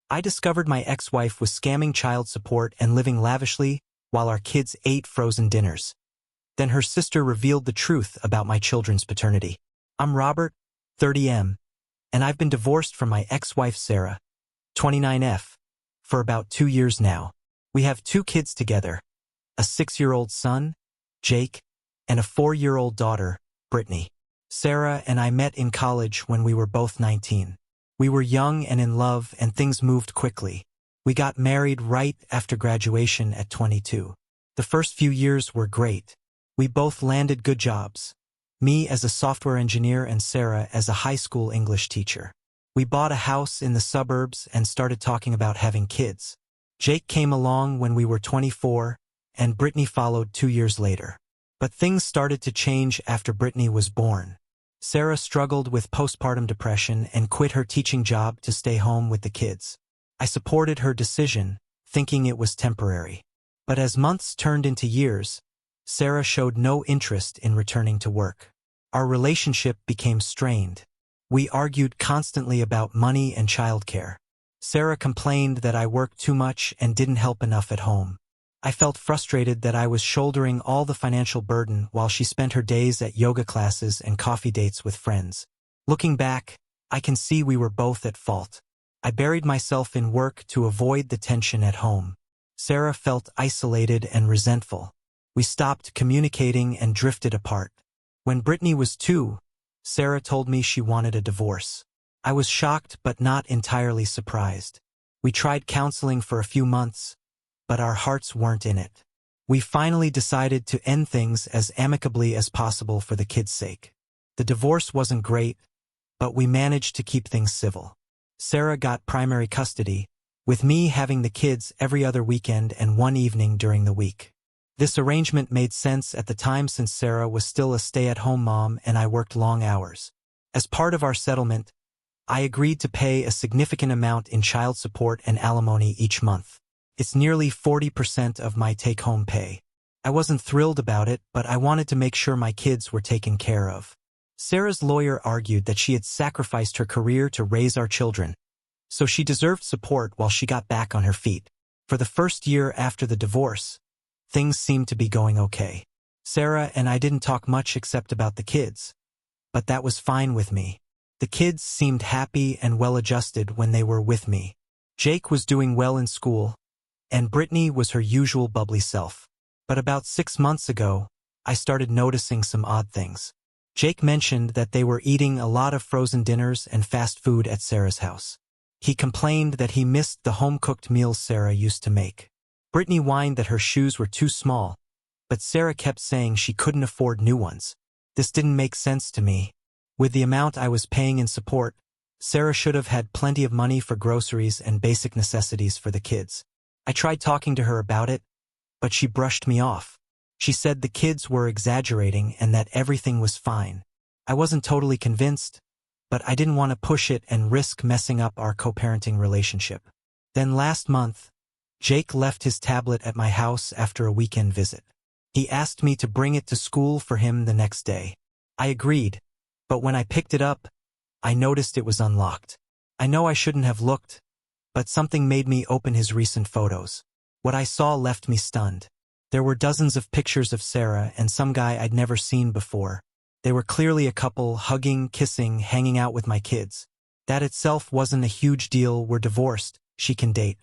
I discovered my ex-wife was scamming child support and living lavishly while our kids ate frozen dinners. Then her sister revealed the truth about my children's paternity. I'm Robert, 30M, and I've been divorced from my ex-wife Sarah, 29F, for about 2 years now. We have 2 kids together, a 6-year-old son, Jake, and a 4-year-old daughter, Brittany. Sarah and I met in college when we were both 19. We were young and in love, and things moved quickly. We got married right after graduation at 22. The first few years were great. We both landed good jobs. Me as a software engineer and Sarah as a high school English teacher. We bought a house in the suburbs and started talking about having kids. Jake came along when we were 24, and Brittany followed 2 years later. But things started to change after Brittany was born. Sarah struggled with postpartum depression and quit her teaching job to stay home with the kids. I supported her decision, thinking it was temporary. But as months turned into years, Sarah showed no interest in returning to work. Our relationship became strained. We argued constantly about money and childcare. Sarah complained that I worked too much and didn't help enough at home. I felt frustrated that I was shouldering all the financial burden while she spent her days at yoga classes and coffee dates with friends. Looking back, I can see we were both at fault. I buried myself in work to avoid the tension at home. Sarah felt isolated and resentful. We stopped communicating and drifted apart. When Brittany was 2, Sarah told me she wanted a divorce. I was shocked but not entirely surprised. We tried counseling for a few months, but our hearts weren't in it. We finally decided to end things as amicably as possible for the kids' sake. The divorce wasn't great, but we managed to keep things civil. Sarah got primary custody, with me having the kids every other weekend and one evening during the week. This arrangement made sense at the time since Sarah was still a stay-at-home mom and I worked long hours. As part of our settlement, I agreed to pay a significant amount in child support and alimony each month. It's nearly 40% of my take-home pay. I wasn't thrilled about it, but I wanted to make sure my kids were taken care of. Sarah's lawyer argued that she had sacrificed her career to raise our children, so she deserved support while she got back on her feet. For the first year after the divorce, things seemed to be going okay. Sarah and I didn't talk much except about the kids, but that was fine with me. The kids seemed happy and well-adjusted when they were with me. Jake was doing well in school, and Brittany was her usual bubbly self. But about 6 months ago, I started noticing some odd things. Jake mentioned that they were eating a lot of frozen dinners and fast food at Sarah's house. He complained that he missed the home-cooked meals Sarah used to make. Brittany whined that her shoes were too small, but Sarah kept saying she couldn't afford new ones. This didn't make sense to me. With the amount I was paying in support, Sarah should have had plenty of money for groceries and basic necessities for the kids. I tried talking to her about it, but she brushed me off. She said the kids were exaggerating and that everything was fine. I wasn't totally convinced, but I didn't want to push it and risk messing up our co-parenting relationship. Then last month, Jake left his tablet at my house after a weekend visit. He asked me to bring it to school for him the next day. I agreed, but when I picked it up, I noticed it was unlocked. I know I shouldn't have looked, but something made me open his recent photos. What I saw left me stunned. There were dozens of pictures of Sarah and some guy I'd never seen before. They were clearly a couple, hugging, kissing, hanging out with my kids. That itself wasn't a huge deal. We're divorced, she can date.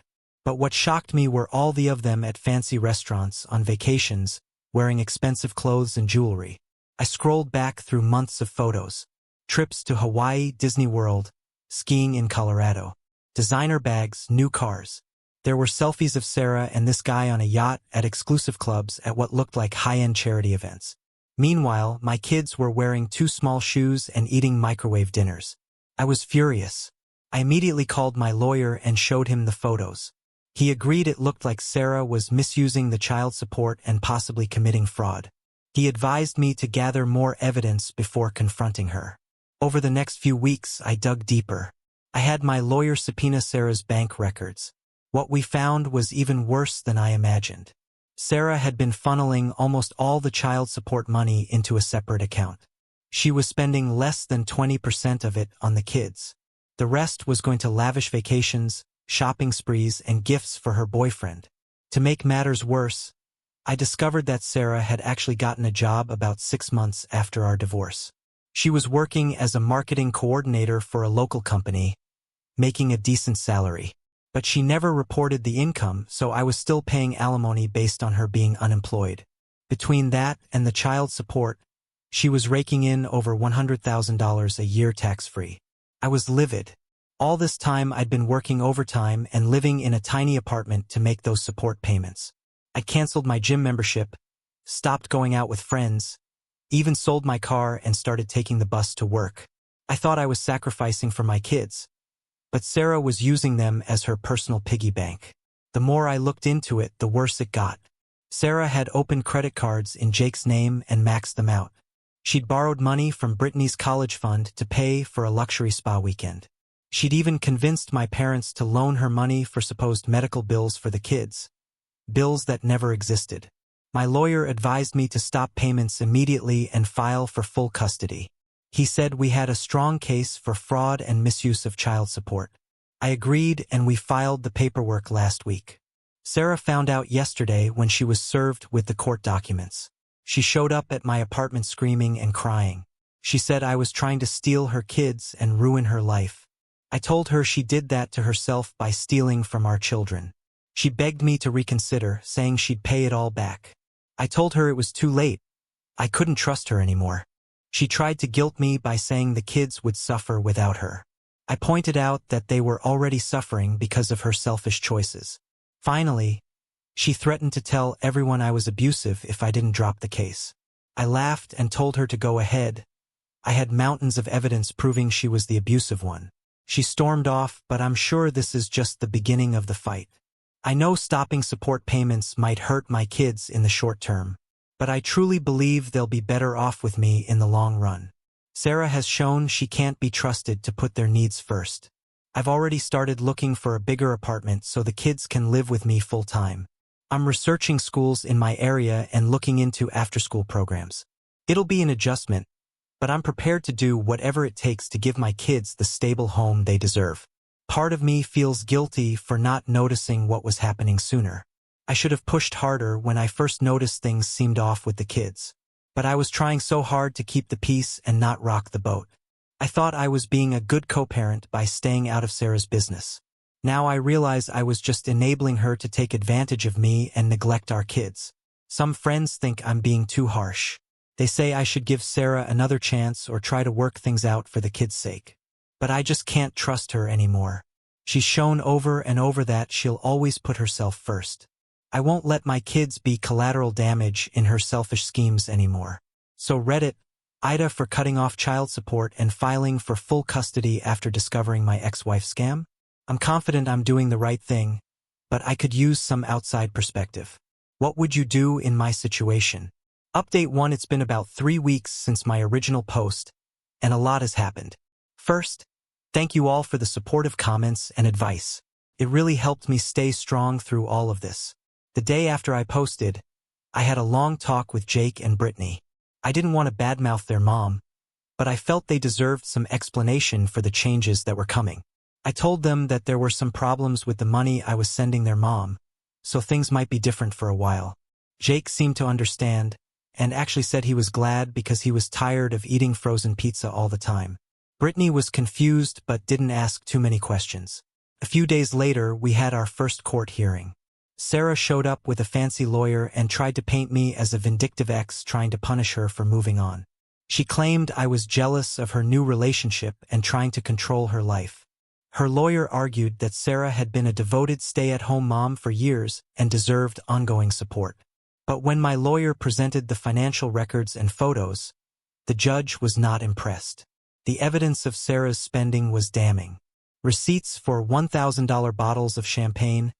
But what shocked me were all of them at fancy restaurants, on vacations, wearing expensive clothes and jewelry. I scrolled back through months of photos. Trips to Hawaii, Disney World, skiing in Colorado. Designer bags, new cars. There were selfies of Sarah and this guy on a yacht, at exclusive clubs, at what looked like high-end charity events. Meanwhile, my kids were wearing too small shoes and eating microwave dinners. I was furious. I immediately called my lawyer and showed him the photos. He agreed it looked like Sarah was misusing the child support and possibly committing fraud. He advised me to gather more evidence before confronting her. Over the next few weeks, I dug deeper. I had my lawyer subpoena Sarah's bank records. What we found was even worse than I imagined. Sarah had been funneling almost all the child support money into a separate account. She was spending less than 20% of it on the kids. The rest was going to lavish vacations, shopping sprees, and gifts for her boyfriend. To make matters worse, I discovered that Sarah had actually gotten a job about 6 months after our divorce. She was working as a marketing coordinator for a local company, making a decent salary. But she never reported the income, so I was still paying alimony based on her being unemployed. Between that and the child support, she was raking in over $100,000 a year tax-free. I was livid. All this time I'd been working overtime and living in a tiny apartment to make those support payments. I canceled my gym membership, stopped going out with friends, even sold my car and started taking the bus to work. I thought I was sacrificing for my kids, but Sarah was using them as her personal piggy bank. The more I looked into it, the worse it got. Sarah had opened credit cards in Jake's name and maxed them out. She'd borrowed money from Brittany's college fund to pay for a luxury spa weekend. She'd even convinced my parents to loan her money for supposed medical bills for the kids, bills that never existed. My lawyer advised me to stop payments immediately and file for full custody. He said we had a strong case for fraud and misuse of child support. I agreed and we filed the paperwork last week. Sarah found out yesterday when she was served with the court documents. She showed up at my apartment screaming and crying. She said I was trying to steal her kids and ruin her life. I told her she did that to herself by stealing from our children. She begged me to reconsider, saying she'd pay it all back. I told her it was too late. I couldn't trust her anymore. She tried to guilt me by saying the kids would suffer without her. I pointed out that they were already suffering because of her selfish choices. Finally, she threatened to tell everyone I was abusive if I didn't drop the case. I laughed and told her to go ahead. I had mountains of evidence proving she was the abusive one. She stormed off, but I'm sure this is just the beginning of the fight. I know stopping support payments might hurt my kids in the short term, but I truly believe they'll be better off with me in the long run. Sarah has shown she can't be trusted to put their needs first. I've already started looking for a bigger apartment so the kids can live with me full-time. I'm researching schools in my area and looking into after-school programs. It'll be an adjustment, but I'm prepared to do whatever it takes to give my kids the stable home they deserve. Part of me feels guilty for not noticing what was happening sooner. I should have pushed harder when I first noticed things seemed off with the kids. But I was trying so hard to keep the peace and not rock the boat. I thought I was being a good co-parent by staying out of Sarah's business. Now I realize I was just enabling her to take advantage of me and neglect our kids. Some friends think I'm being too harsh. They say I should give Sarah another chance or try to work things out for the kids' sake. But I just can't trust her anymore. She's shown over and over that she'll always put herself first. I won't let my kids be collateral damage in her selfish schemes anymore. So Reddit, Ida for cutting off child support and filing for full custody after discovering my ex-wife scam? I'm confident I'm doing the right thing, but I could use some outside perspective. What would you do in my situation? Update 1. It's been about 3 weeks since my original post, and a lot has happened. First, thank you all for the supportive comments and advice. It really helped me stay strong through all of this. The day after I posted, I had a long talk with Jake and Brittany. I didn't want to badmouth their mom, but I felt they deserved some explanation for the changes that were coming. I told them that there were some problems with the money I was sending their mom, so things might be different for a while. Jake seemed to understand, and actually said he was glad because he was tired of eating frozen pizza all the time. Brittany was confused but didn't ask too many questions. A few days later, we had our first court hearing. Sarah showed up with a fancy lawyer and tried to paint me as a vindictive ex trying to punish her for moving on. She claimed I was jealous of her new relationship and trying to control her life. Her lawyer argued that Sarah had been a devoted stay-at-home mom for years and deserved ongoing support. But when my lawyer presented the financial records and photos, the judge was not impressed. The evidence of Sarah's spending was damning. Receipts for $1,000 bottles of champagne,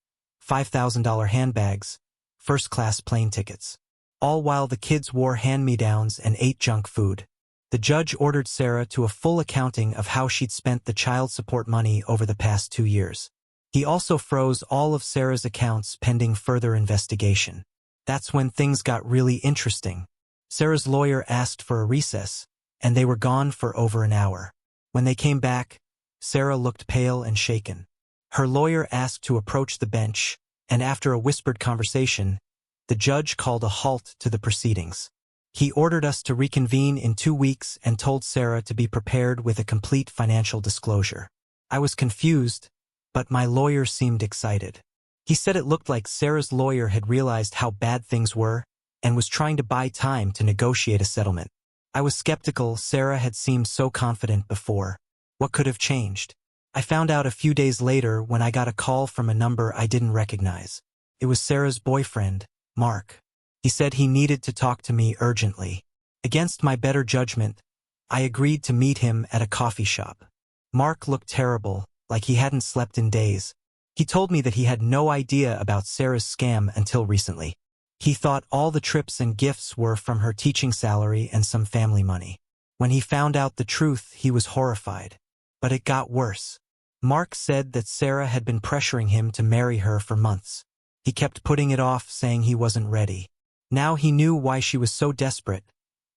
$5,000 handbags, first-class plane tickets. All while the kids wore hand-me-downs and ate junk food. The judge ordered Sarah to a full accounting of how she'd spent the child support money over the past 2 years. He also froze all of Sarah's accounts pending further investigation. That's when things got really interesting. Sarah's lawyer asked for a recess, and they were gone for over an hour. When they came back, Sarah looked pale and shaken. Her lawyer asked to approach the bench, and after a whispered conversation, the judge called a halt to the proceedings. He ordered us to reconvene in 2 weeks and told Sarah to be prepared with a complete financial disclosure. I was confused, but my lawyer seemed excited. He said it looked like Sarah's lawyer had realized how bad things were and was trying to buy time to negotiate a settlement. I was skeptical. Sarah had seemed so confident before. What could have changed? I found out a few days later when I got a call from a number I didn't recognize. It was Sarah's boyfriend, Mark. He said he needed to talk to me urgently. Against my better judgment, I agreed to meet him at a coffee shop. Mark looked terrible, like he hadn't slept in days. He told me that he had no idea about Sarah's scam until recently. He thought all the trips and gifts were from her teaching salary and some family money. When he found out the truth, he was horrified. But it got worse. Mark said that Sarah had been pressuring him to marry her for months. He kept putting it off, saying he wasn't ready. Now he knew why she was so desperate.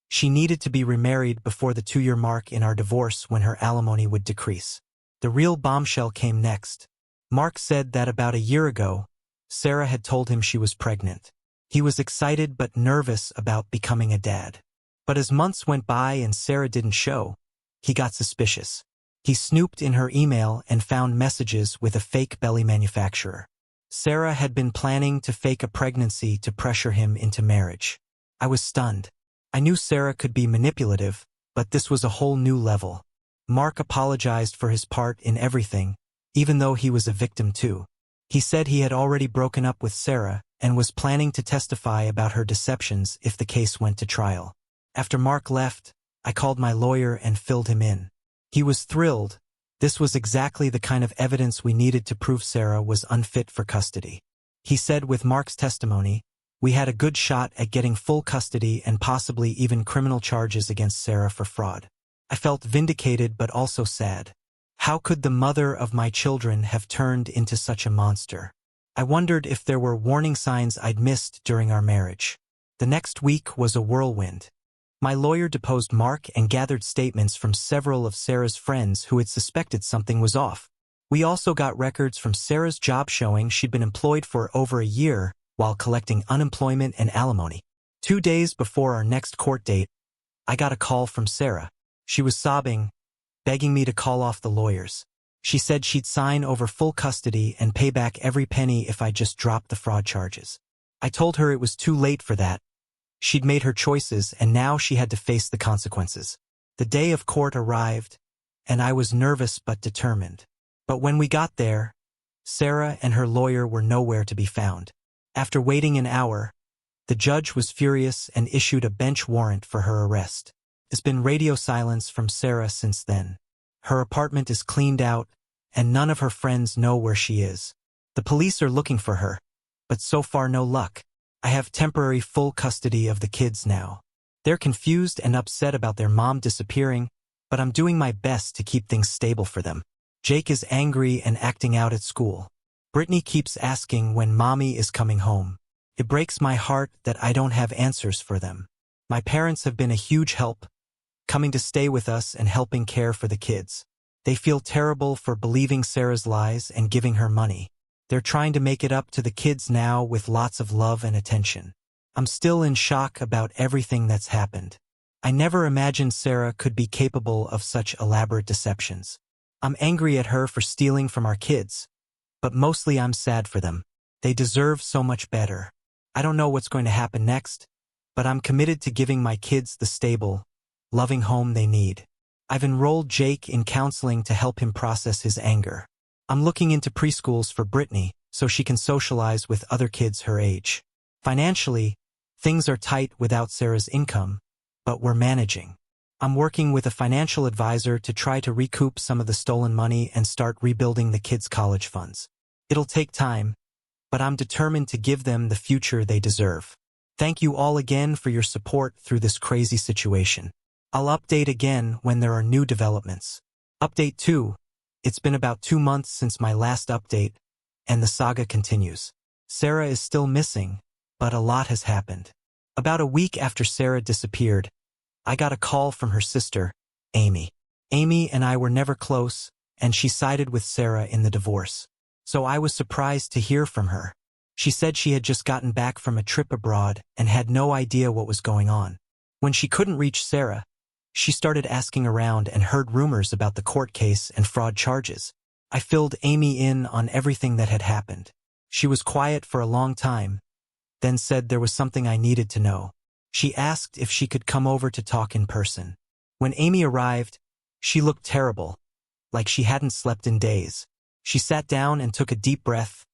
She needed to be remarried before the 2-year mark in our divorce when her alimony would decrease. The real bombshell came next. Mark said that about a year ago, Sarah had told him she was pregnant. He was excited but nervous about becoming a dad. But as months went by and Sarah didn't show, he got suspicious. He snooped in her email and found messages with a fake belly manufacturer. Sarah had been planning to fake a pregnancy to pressure him into marriage. I was stunned. I knew Sarah could be manipulative, but this was a whole new level. Mark apologized for his part in everything, even though he was a victim too. He said he had already broken up with Sarah and was planning to testify about her deceptions if the case went to trial. After Mark left, I called my lawyer and filled him in. He was thrilled. This was exactly the kind of evidence we needed to prove Sarah was unfit for custody. He said with Mark's testimony, we had a good shot at getting full custody and possibly even criminal charges against Sarah for fraud. I felt vindicated but also sad. How could the mother of my children have turned into such a monster? I wondered if there were warning signs I'd missed during our marriage. The next week was a whirlwind. My lawyer deposed Mark and gathered statements from several of Sarah's friends who had suspected something was off. We also got records from Sarah's job showing she'd been employed for over a year while collecting unemployment and alimony. 2 days before our next court date, I got a call from Sarah. She was sobbing, begging me to call off the lawyers. She said she'd sign over full custody and pay back every penny if I just dropped the fraud charges. I told her it was too late for that. She'd made her choices and now she had to face the consequences. The day of court arrived, and I was nervous but determined. But when we got there, Sarah and her lawyer were nowhere to be found. After waiting an hour, the judge was furious and issued a bench warrant for her arrest. There's been radio silence from Sarah since then. Her apartment is cleaned out, and none of her friends know where she is. The police are looking for her, but so far no luck. I have temporary full custody of the kids now. They're confused and upset about their mom disappearing, but I'm doing my best to keep things stable for them. Jake is angry and acting out at school. Brittany keeps asking when mommy is coming home. It breaks my heart that I don't have answers for them. My parents have been a huge help, coming to stay with us and helping care for the kids. They feel terrible for believing Sarah's lies and giving her money. They're trying to make it up to the kids now with lots of love and attention. I'm still in shock about everything that's happened. I never imagined Sarah could be capable of such elaborate deceptions. I'm angry at her for stealing from our kids, but mostly I'm sad for them. They deserve so much better. I don't know what's going to happen next, but I'm committed to giving my kids the stable, loving home they need. I've enrolled Jake in counseling to help him process his anger. I'm looking into preschools for Brittany so she can socialize with other kids her age. Financially, things are tight without Sarah's income, but we're managing. I'm working with a financial advisor to try to recoup some of the stolen money and start rebuilding the kids' college funds. It'll take time, but I'm determined to give them the future they deserve. Thank you all again for your support through this crazy situation. I'll update again when there are new developments. Update 2. It's been about 2 months since my last update, and the saga continues. Sarah is still missing, but a lot has happened. About a week after Sarah disappeared, I got a call from her sister, Amy. Amy and I were never close, and she sided with Sarah in the divorce. so I was surprised to hear from her. She said she had just gotten back from a trip abroad and had no idea what was going on. When she couldn't reach Sarah, she started asking around and heard rumors about the court case and fraud charges. I filled Amy in on everything that had happened. She was quiet for a long time, then said there was something I needed to know. She asked if she could come over to talk in person. When Amy arrived, she looked terrible, like she hadn't slept in days. She sat down and took a deep breath,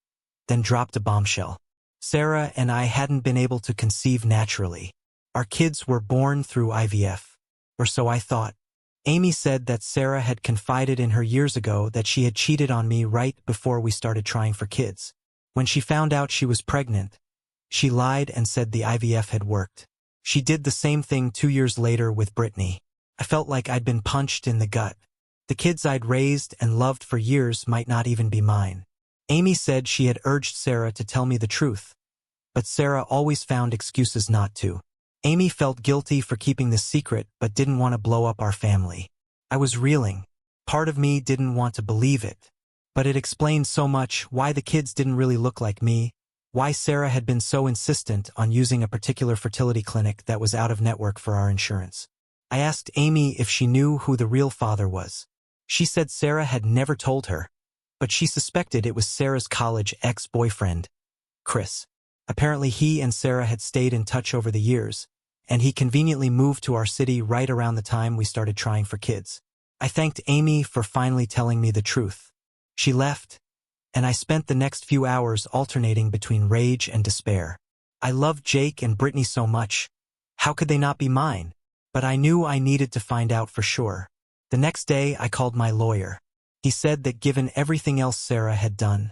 then dropped a bombshell. Sarah and I hadn't been able to conceive naturally. Our kids were born through IVF, or so I thought. Amy said that Sarah had confided in her years ago that she had cheated on me right before we started trying for kids. When she found out she was pregnant, she lied and said the IVF had worked. She did the same thing 2 years later with Brittany. I felt like I'd been punched in the gut. The kids I'd raised and loved for years might not even be mine. Amy said she had urged Sarah to tell me the truth, but Sarah always found excuses not to. Amy felt guilty for keeping this secret but didn't want to blow up our family. I was reeling. Part of me didn't want to believe it, but it explained so much: why the kids didn't really look like me, why Sarah had been so insistent on using a particular fertility clinic that was out of network for our insurance. I asked Amy if she knew who the real father was. She said Sarah had never told her, but she suspected it was Sarah's college ex-boyfriend, Chris. Apparently he and Sarah had stayed in touch over the years, and he conveniently moved to our city right around the time we started trying for kids. I thanked Amy for finally telling me the truth. She left, and I spent the next few hours alternating between rage and despair. I loved Jake and Brittany so much. How could they not be mine? But I knew I needed to find out for sure. The next day, I called my lawyer. He said that given everything else Sarah had done,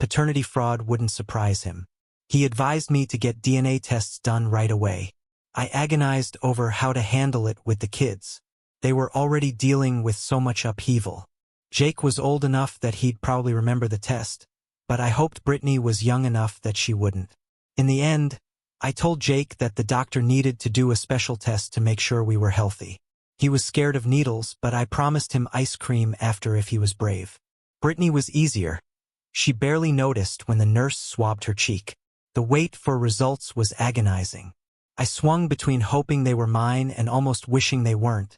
paternity fraud wouldn't surprise him. He advised me to get DNA tests done right away. I agonized over how to handle it with the kids. They were already dealing with so much upheaval. Jake was old enough that he'd probably remember the test, but I hoped Brittany was young enough that she wouldn't. In the end, I told Jake that the doctor needed to do a special test to make sure we were healthy. He was scared of needles, but I promised him ice cream after if he was brave. Brittany was easier. She barely noticed when the nurse swabbed her cheek. The wait for results was agonizing. I swung between hoping they were mine and almost wishing they weren't,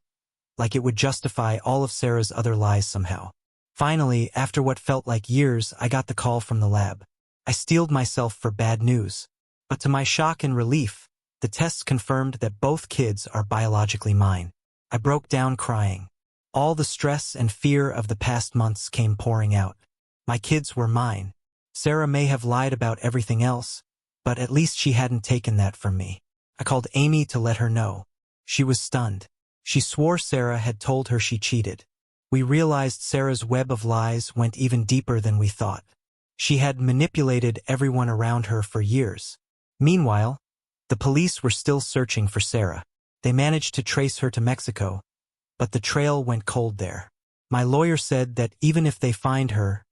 like it would justify all of Sarah's other lies somehow. Finally, after what felt like years, I got the call from the lab. I steeled myself for bad news, but to my shock and relief, the tests confirmed that both kids are biologically mine. I broke down crying. All the stress and fear of the past months came pouring out. My kids were mine. Sarah may have lied about everything else, but at least she hadn't taken that from me. I called Amy to let her know. She was stunned. She swore Sarah had told her she cheated. We realized Sarah's web of lies went even deeper than we thought. She had manipulated everyone around her for years. Meanwhile, the police were still searching for Sarah. They managed to trace her to Mexico, but the trail went cold there. My lawyer said that even if they find her,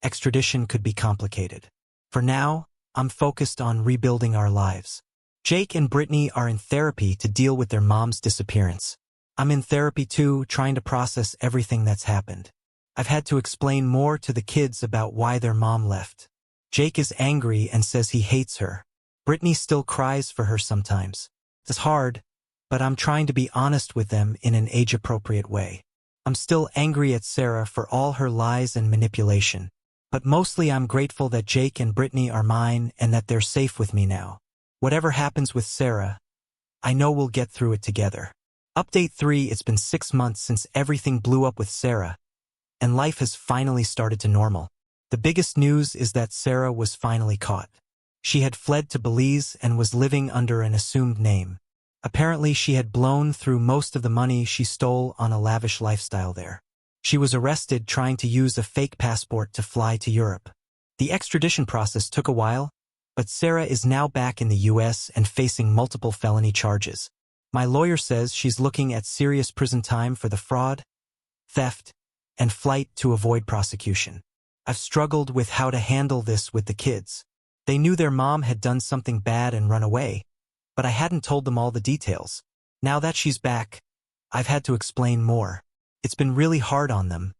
extradition could be complicated. For now, I'm focused on rebuilding our lives. Jake and Brittany are in therapy to deal with their mom's disappearance. I'm in therapy too, trying to process everything that's happened. I've had to explain more to the kids about why their mom left. Jake is angry and says he hates her. Brittany still cries for her sometimes. It's hard, but I'm trying to be honest with them in an age-appropriate way. I'm still angry at Sarah for all her lies and manipulation, but mostly I'm grateful that Jake and Brittany are mine and that they're safe with me now. Whatever happens with Sarah, I know we'll get through it together. Update 3: It's been 6 months since everything blew up with Sarah, and life has finally started to normal. The biggest news is that Sarah was finally caught. She had fled to Belize and was living under an assumed name. Apparently, she had blown through most of the money she stole on a lavish lifestyle there. She was arrested trying to use a fake passport to fly to Europe. The extradition process took a while, but Sarah is now back in the US and facing multiple felony charges. My lawyer says she's looking at serious prison time for the fraud, theft, and flight to avoid prosecution. I've struggled with how to handle this with the kids. They knew their mom had done something bad and run away, but I hadn't told them all the details. Now that she's back, I've had to explain more. It's been really hard on them,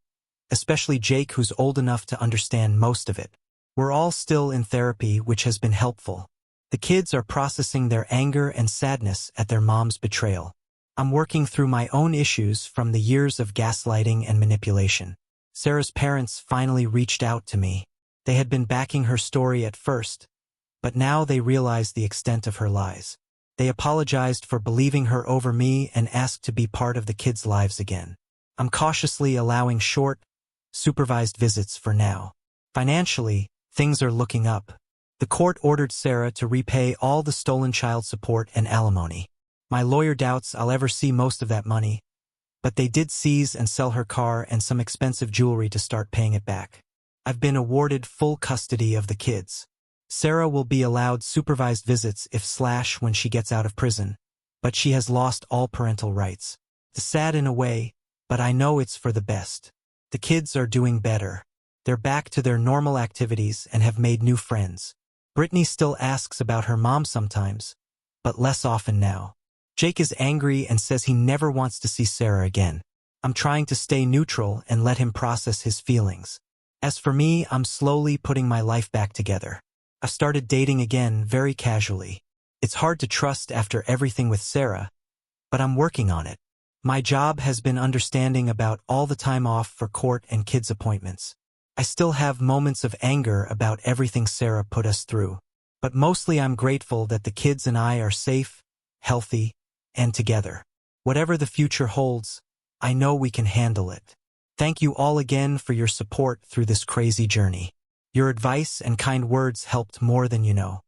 especially Jake, who's old enough to understand most of it. We're all still in therapy, which has been helpful. The kids are processing their anger and sadness at their mom's betrayal. I'm working through my own issues from the years of gaslighting and manipulation. Sarah's parents finally reached out to me. They had been backing her story at first, but now they realized the extent of her lies. They apologized for believing her over me and asked to be part of the kids' lives again. I'm cautiously allowing short, supervised visits for now. Financially, things are looking up. The court ordered Sarah to repay all the stolen child support and alimony. My lawyer doubts I'll ever see most of that money, but they did seize and sell her car and some expensive jewelry to start paying it back. I've been awarded full custody of the kids. Sarah will be allowed supervised visits when she gets out of prison, but she has lost all parental rights. It's sad in a way, but I know it's for the best. The kids are doing better. They're back to their normal activities and have made new friends. Brittany still asks about her mom sometimes, but less often now. Jake is angry and says he never wants to see Sarah again. I'm trying to stay neutral and let him process his feelings. As for me, I'm slowly putting my life back together. I've started dating again very casually. It's hard to trust after everything with Sarah, but I'm working on it. My job has been understanding about all the time off for court and kids' appointments. I still have moments of anger about everything Sarah put us through, but mostly I'm grateful that the kids and I are safe, healthy, and together. Whatever the future holds, I know we can handle it. Thank you all again for your support through this crazy journey. Your advice and kind words helped more than you know.